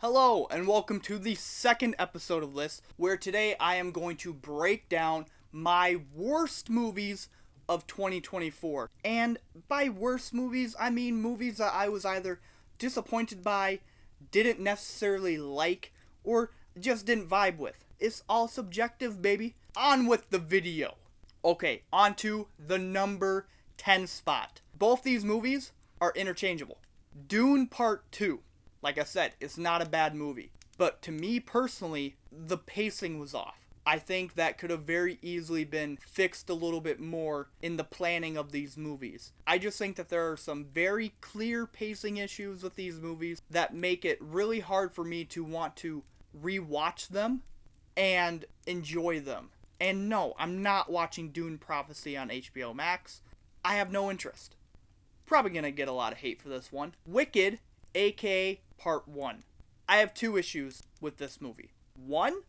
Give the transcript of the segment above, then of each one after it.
Hello, and welcome to the second episode of this, where today I am going to break down my worst movies of 2024. And by worst movies, I mean movies that I was either disappointed by, didn't necessarily like, or just didn't vibe with. It's all subjective, baby. On with the video. Okay, on to the number 10 spot. Both these movies are interchangeable. Dune Part 2. Like I said, it's not a bad movie. But to me personally, the pacing was off. I think that could have very easily been fixed a little bit more in the planning of these movies. I just think that there are some very clear pacing issues with these movies that make it really hard for me to want to rewatch them and enjoy them. And no, I'm not watching Dune Prophecy on HBO Max. I have no interest. Probably gonna get a lot of hate for this one. Wicked, aka Part 1. I have two issues with this movie. One,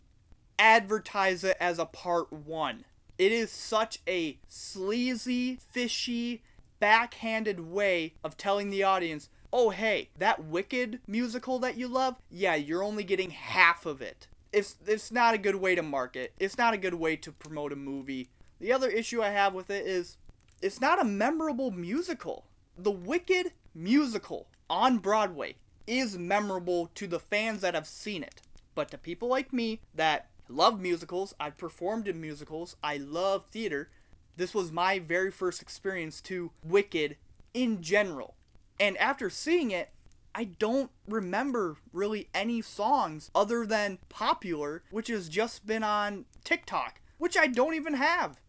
advertise it as a Part 1. It is such a sleazy, fishy, backhanded way of telling the audience, oh hey, that Wicked musical that you love, yeah, you're only getting half of it. It's not a good way to market. It's not a good way to promote a movie. The other issue I have with it is, it's not a memorable musical. The Wicked musical on Broadway is memorable to the fans that have seen it. But to people like me that love musicals, I've performed in musicals, I love theater, this was my very first experience to Wicked in general. And after seeing it, I don't remember really any songs other than Popular, which has just been on TikTok, which I don't even have.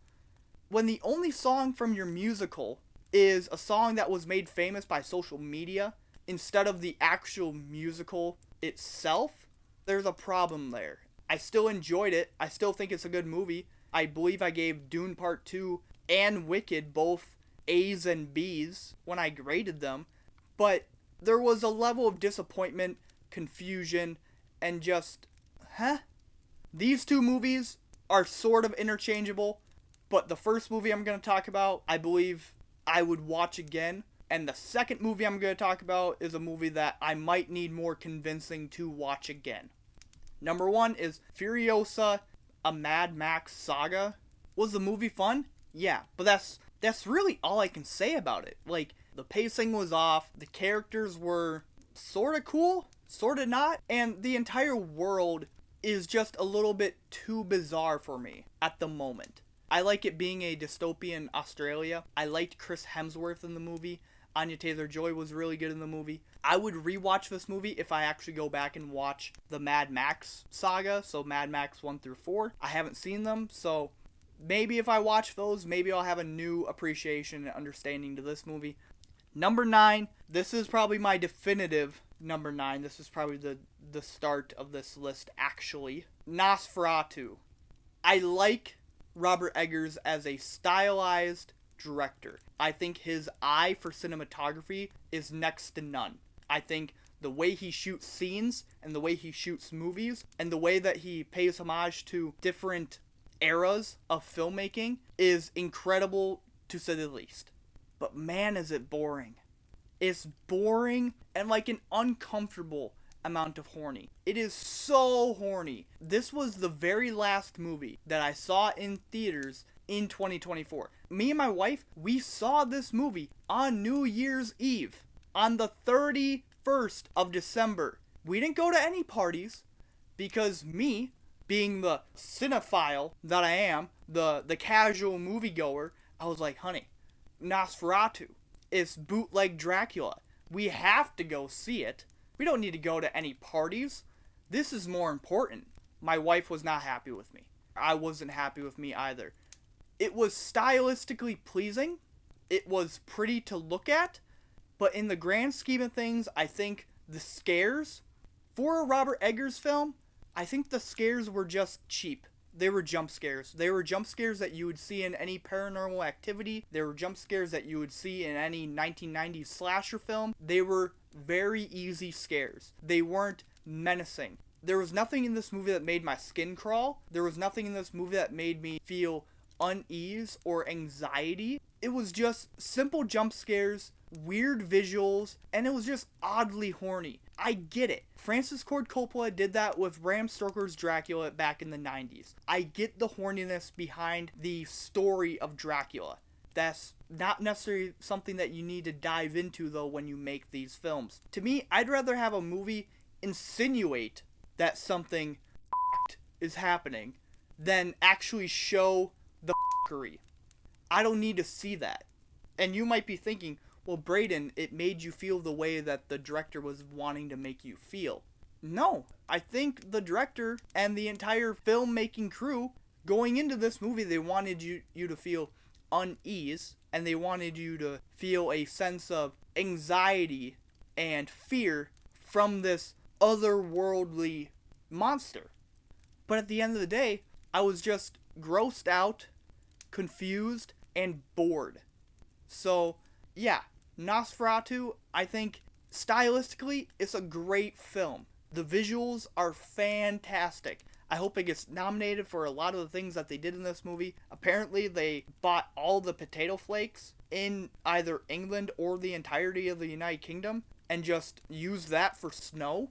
When the only song from your musical is a song that was made famous by social media instead of the actual musical itself, there's a problem there. I still enjoyed it. I still think it's a good movie. I believe I gave Dune Part 2 and Wicked both A's and B's when I graded them, but there was a level of disappointment, confusion, and just, These two movies are sort of interchangeable, but the first movie I'm going to talk about, I believe I would watch again. And the second movie I'm going to talk about is a movie that I might need more convincing to watch again. Number one is Furiosa, a Mad Max saga. Was the movie fun? Yeah, but that's really all I can say about it. Like, the pacing was off, the characters were sorta cool, sorta not, and the entire world is just a little bit too bizarre for me at the moment. I like it being a dystopian Australia. I liked Chris Hemsworth in the movie. Anya Taylor-Joy was really good in the movie. I would rewatch this movie if I actually go back and watch the Mad Max saga, so Mad Max 1 through 4. I haven't seen them, so maybe if I watch those, maybe I'll have a new appreciation and understanding to this movie. Number 9, this is probably my definitive number 9. This is probably the start of this list, actually. Nosferatu. I like Robert Eggers as a stylized director. I think his eye for cinematography is next to none. I think the way he shoots scenes and the way he shoots movies and the way that he pays homage to different eras of filmmaking is incredible, to say the least. But man, is it boring. It's boring and like an uncomfortable amount of horny. It is so horny. This was the very last movie that I saw in theaters in 2024. Me and my wife, we saw this movie on New Year's Eve, on the 31st of December. We didn't go to any parties because me, being the cinephile that I am, the casual moviegoer, I was like, honey, Nosferatu, it's bootleg Dracula. We have to go see it. We don't need to go to any parties. This is more important. My wife was not happy with me. I wasn't happy with me either. It was stylistically pleasing. It was pretty to look at. But in the grand scheme of things, I think the scares, for a Robert Eggers film, I think the scares were just cheap. They were jump scares. They were jump scares that you would see in any Paranormal Activity. They were jump scares that you would see in any 1990s slasher film. They were very easy scares. They weren't menacing. There was nothing in this movie that made my skin crawl. There was nothing in this movie that made me feel unease or anxiety. It was just simple jump scares weird visuals, and it was just oddly horny. I get it. Francis Ford Coppola did that with Bram Stoker's Dracula back in the 90s. I get the horniness behind the story of Dracula. That's not necessarily something that you need to dive into, though, when you make these films. To me, I'd rather have a movie insinuate that something is happening than actually show the f***ery. I don't need to see that. And you might be thinking, well, Braeden, it made you feel the way that the director was wanting to make you feel. No, I think the director and the entire filmmaking crew, going into this movie, they wanted you to feel unease, and they wanted you to feel a sense of anxiety and fear from this otherworldly monster. But at the end of the day, I was just grossed out, confused, and bored. So, yeah, Nosferatu, I think, stylistically, it's a great film. The visuals are fantastic. I hope it gets nominated for a lot of the things that they did in this movie. Apparently, they bought all the potato flakes in either England or the entirety of the United Kingdom and just used that for snow.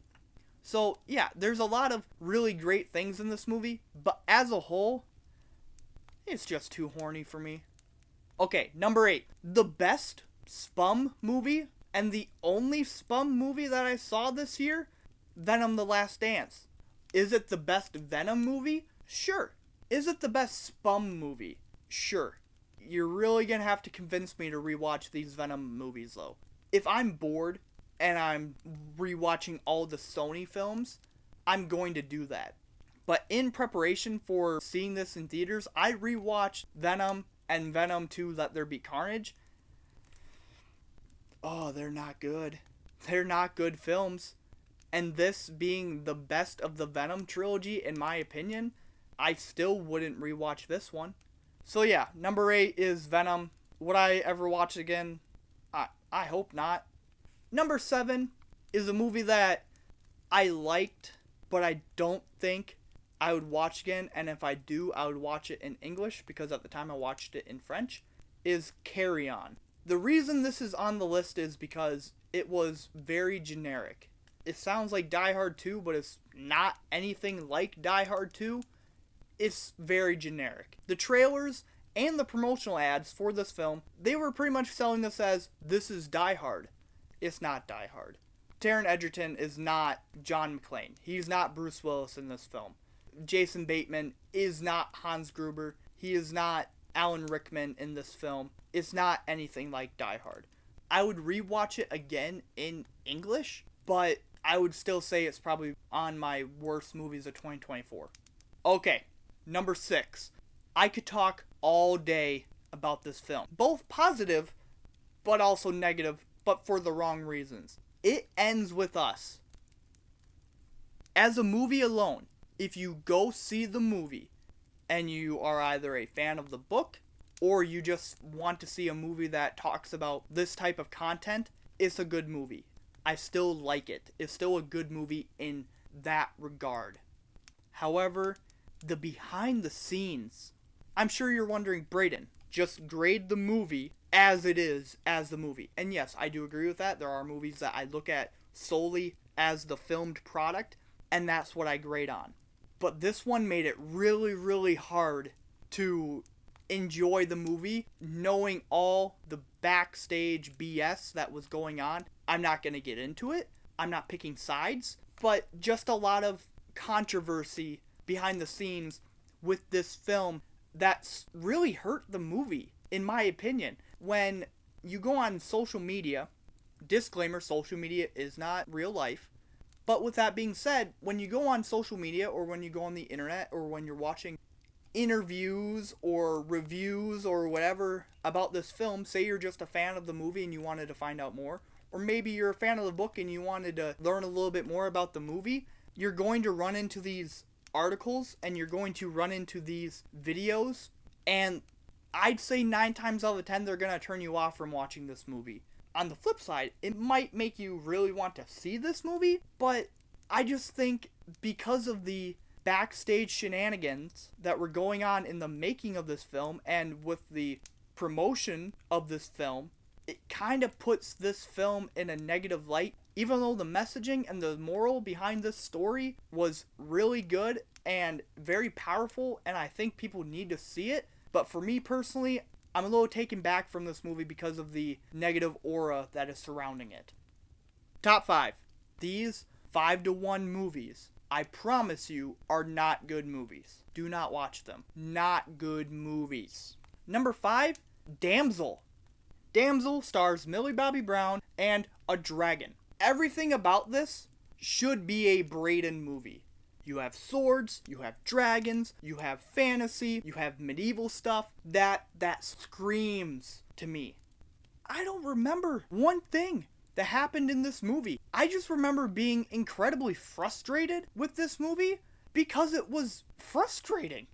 So, yeah, there's a lot of really great things in this movie, but as a whole, it's just too horny for me. Okay, number 8. The best Spum movie, and the only Spum movie that I saw this year, Venom: The Last Dance. Is it the best Venom movie? Sure. Is it the best Spum movie? Sure. You're really gonna have to convince me to rewatch these Venom movies, though. If I'm bored and I'm rewatching all the Sony films, I'm going to do that. But in preparation for seeing this in theaters, I rewatched Venom and Venom 2 Let There Be Carnage. Oh, they're not good. They're not good films. And this being the best of the Venom trilogy, in my opinion, I still wouldn't rewatch this one. So yeah, number 8 is Venom. Would I ever watch it again? I hope not. Number 7 is a movie that I liked, but I don't think I would watch again, and if I do, I would watch it in English, because at the time I watched it in French, is Carry On. The reason this is on the list is because it was very generic. It sounds like Die Hard 2, but it's not anything like Die Hard 2. It's very generic. The trailers and the promotional ads for this film, they were pretty much selling this as, this is Die Hard. It's not Die Hard. Taron Egerton is not John McClane. He's not Bruce Willis in this film. Jason Bateman is not Hans Gruber. He is not Alan Rickman in this film. It's not anything like Die Hard. I would rewatch it again in English, but I would still say it's probably on my worst movies of 2024. Okay, number 6. I could talk all day about this film. Both positive, but also negative, but for the wrong reasons. It Ends With Us. As a movie alone, if you go see the movie and you are either a fan of the book or you just want to see a movie that talks about this type of content, it's a good movie. I still like it. It's still a good movie in that regard. However, the behind the scenes, I'm sure you're wondering, Braeden, just grade the movie as it is as the movie. And yes, I do agree with that. There are movies that I look at solely as the filmed product, and that's what I grade on. But this one made it really, really hard to enjoy the movie, knowing all the backstage BS that was going on. I'm not going to get into it. I'm not picking sides, but just a lot of controversy behind the scenes with this film that's really hurt the movie, in my opinion. When you go on social media, disclaimer, social media is not real life. But with that being said, when you go on social media or when you go on the internet or when you're watching interviews or reviews or whatever about this film, say you're just a fan of the movie and you wanted to find out more, or maybe you're a fan of the book and you wanted to learn a little bit more about the movie, you're going to run into these articles and you're going to run into these videos, and I'd say 9 times out of 10 they're going to turn you off from watching this movie. On the flip side, it might make you really want to see this movie, but I just think because of the backstage shenanigans that were going on in the making of this film and with the promotion of this film, it kind of puts this film in a negative light. Even though the messaging and the moral behind this story was really good and very powerful, and I think people need to see it, but for me personally, I'm a little taken back from this movie because of the negative aura that is surrounding it. Top 5. These 5-to-1 movies, I promise you, are not good movies. Do not watch them. Not good movies. Number 5, Damsel. Damsel stars Millie Bobby Brown and a dragon. Everything about this should be a Braeden movie. You have swords, you have dragons, you have fantasy, you have medieval stuff. That screams to me. I don't remember one thing that happened in this movie. I just remember being incredibly frustrated with this movie because it was frustrating.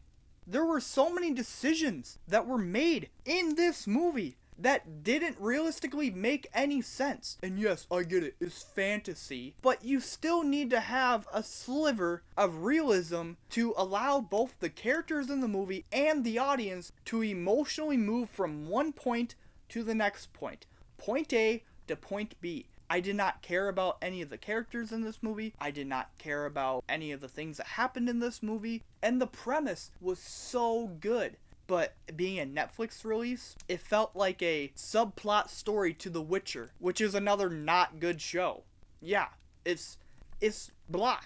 There were so many decisions that were made in this movie that didn't realistically make any sense. And yes, I get it, it's fantasy, but you still need to have a sliver of realism to allow both the characters in the movie and the audience to emotionally move from one point to the next point. Point A to point B. I did not care about any of the characters in this movie. I did not care about any of the things that happened in this movie. And the premise was so good. But being a Netflix release, it felt like a subplot story to The Witcher, which is another not good show. Yeah, it's blah.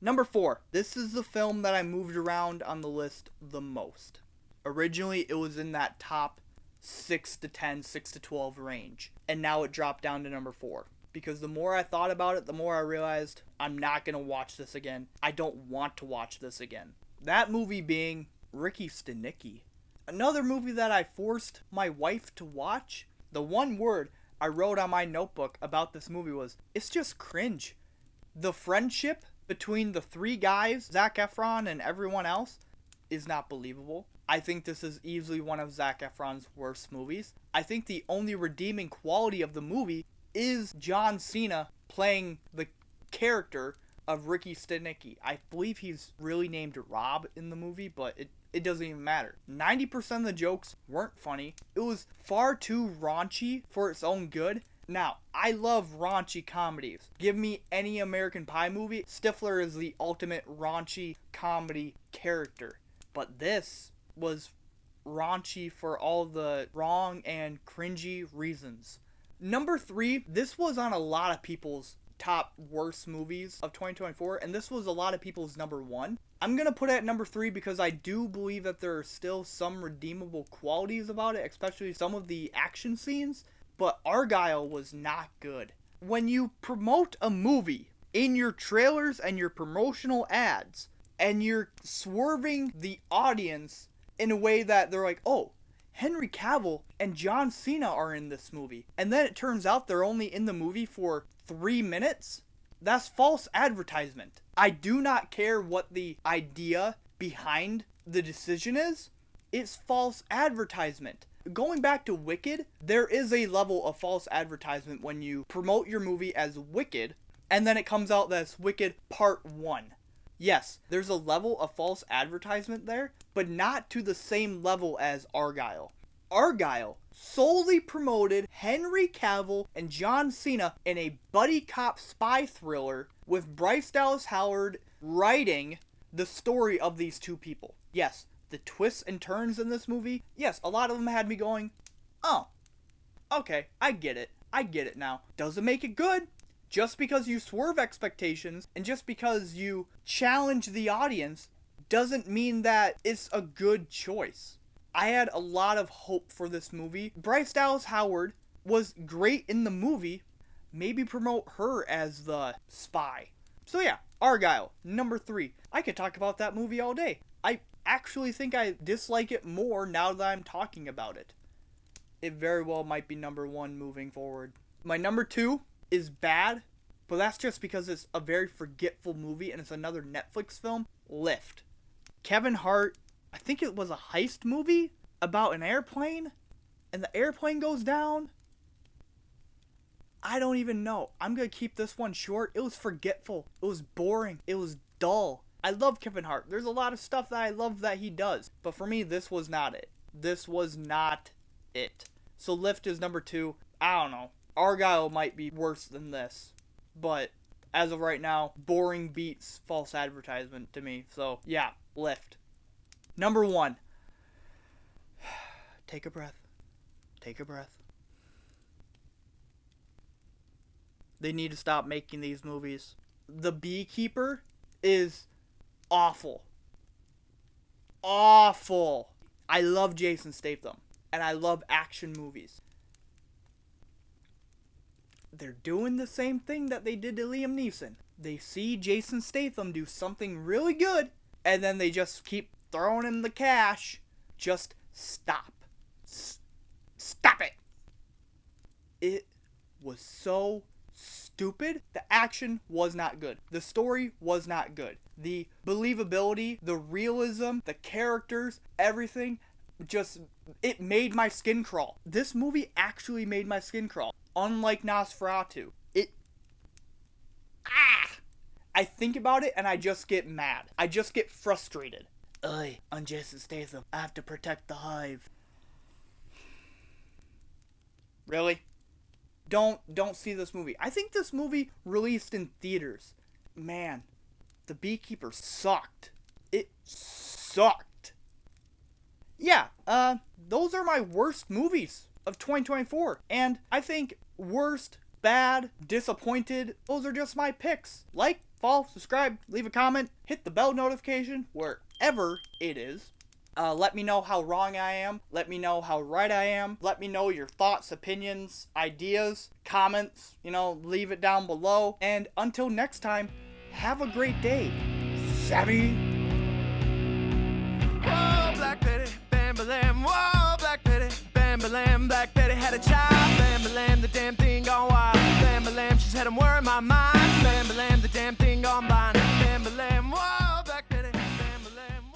Number 4. This is the film that I moved around on the list the most. Originally, it was in that top 6 to 10, 6 to 12 range. And now it dropped down to number 4. Because the more I thought about it, the more I realized I'm not going to watch this again. I don't want to watch this again. That movie being Ricky Stenicki. Another movie that I forced my wife to watch. The one word I wrote on my notebook about this movie was, it's just cringe. The friendship between the 3 guys, Zac Efron and everyone else, is not believable. I think this is easily one of Zac Efron's worst movies. I think the only redeeming quality of the movie is John Cena playing the character of Ricky Stenicki. I believe he's really named Rob in the movie, but it doesn't even matter. 90% of the jokes weren't funny. It was far too raunchy for its own good. Now, I love raunchy comedies. Give me any American Pie movie. Stifler is the ultimate raunchy comedy character. But this was raunchy for all the wrong and cringy reasons. Number 3, this was on a lot of people's top worst movies of 2024, and this was a lot of people's number 1. I'm gonna put it at number 3 because I do believe that there are still some redeemable qualities about it, especially some of the action scenes, but Argyle was not good. When you promote a movie in your trailers and your promotional ads, and you're swerving the audience in a way that they're like, oh, Henry Cavill and John Cena are in this movie, and then it turns out they're only in the movie for 3 minutes, that's false advertisement. I do not care what the idea behind the decision is. It's false advertisement. Going back to Wicked, there is a level of false advertisement when you promote your movie as Wicked, and then it comes out that it's Wicked Part 1. Yes, there's a level of false advertisement there, but not to the same level as Argyle. Argyle solely promoted Henry Cavill and John Cena in a buddy cop spy thriller with Bryce Dallas Howard writing the story of these two people. Yes, the twists and turns in this movie, yes, a lot of them had me going, oh, okay, I get it now. Doesn't make it good. Just because you swerve expectations and just because you challenge the audience doesn't mean that it's a good choice. I had a lot of hope for this movie. Bryce Dallas Howard was great in the movie. Maybe promote her as the spy. So yeah, Argyle, number 3. I could talk about that movie all day. I actually think I dislike it more now that I'm talking about it. It very well might be number 1 moving forward. My number 2 is bad, but that's just because it's a very forgetful movie and it's another Netflix film, Lift. Kevin Hart, I think it was a heist movie about an airplane, and the airplane goes down. I don't even know. I'm going to keep this one short. It was forgetful. It was boring. It was dull. I love Kevin Hart. There's a lot of stuff that I love that he does, but for me, this was not it. This was not it. So Lift is number 2. I don't know. Argyle might be worse than this. But as of right now, boring beats false advertisement to me. So yeah, Lift. Number 1. Take a breath. Take a breath. They need to stop making these movies. The Beekeeper is awful. Awful. I love Jason Statham. And I love action movies. They're doing the same thing that they did to Liam Neeson. They see Jason Statham do something really good, and then they just keep throwing him the cash. Just stop. Stop it. It was so stupid. The action was not good. The story was not good. The believability, the realism, the characters, everything, just, it made my skin crawl. This movie actually made my skin crawl. Unlike Nosferatu. I think about it and I just get mad. I just get frustrated. Oi, I'm Jason Statham. I have to protect the hive. Really? Don't see this movie. I think this movie released in theaters. Man, The Beekeeper sucked. It sucked. Yeah, those are my worst movies of 2024. And I think worst, bad, disappointed, those are just my picks. Like, follow, subscribe, leave a comment, hit the bell notification wherever it is. Let me know how wrong I am. Let me know how right I am. Let me know your thoughts, opinions, ideas, comments. Leave it down below. And until next time, have a great day. Savvy? Whoa, Black Betty, bam-ba-lam. Whoa, Black Betty, bam-ba-lam. Black Betty had a child, bam-ba-lam. The damn thing gone wild, bam-ba-lam. She's had him worrying my mind.